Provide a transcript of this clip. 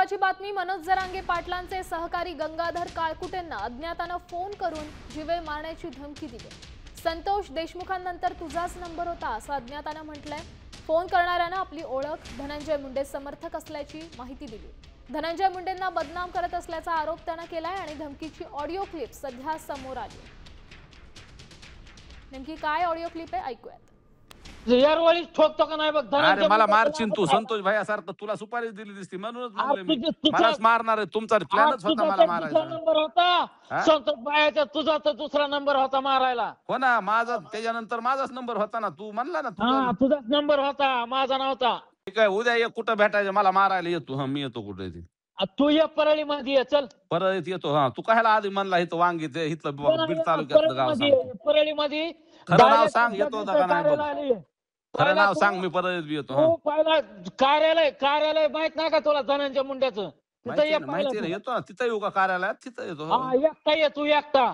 महत्त्वाची बातमी। मनोज जरांगे पाटलांचे सहकारी गंगाधर काळकुटेंना अज्ञातानं फोन करून जीवे मारण्याची धमकी दिली। संतोष देशमुखांनंतर तुझाच नंबर होता असं अज्ञातानं म्हटलंय। फोन करणाऱ्यानं आपली ओळख धनंजय मुंडे समर्थक असल्याची माहिती दिली। धनंजय मुंडेंना बदनाम करत असल्याचा आरोप त्यानं केलाय आणि धमकीची ऑडिओ क्लिप सध्या समोर आली। नेमकी काय ऑडिओ क्लिप आहे ऐकूयात। यारवाळी ठोकतो का नाही बघ। अरे मला मारचिन तू संतोष भाई सारखं तुला सुपारी दिली दिसती म्हणूनच म्हणले मी मलाच मारणार आहे। तुमचा प्लॅनच होता मला मारायचा। नंबर होता संतोष भाईचा, तुझा तर दुसरा नंबर होता मारायला। हो ना, माझा त्याच्यानंतर माझाच नंबर होता ना, तू म्हणला ना तुझाच नंबर होता, माझा नव्हता। ठीक आहे, उद्या ये, कुठं भेटायचं मला मारायला येतो। हा मी येतो कुठे ते तू ये परळी मध्ये चल। परत येतो। हा तू कायला आधी म्हणला इथं वांगी ते इथलं बीड तालुक्यातलं गाव सांग। परळी मध्ये खरं नाव सांग, येतो का नाही बघ। खरं नाव सांग, मी परत येतो। तू पहिला कार्यालय माहित नाही का तुला धनंजय मुंड्याचं? तिथं ये माहिती येतो ना, तिथं येऊ का कार्यालयात? तिथं येतो। एकटा ये, तू एकटा।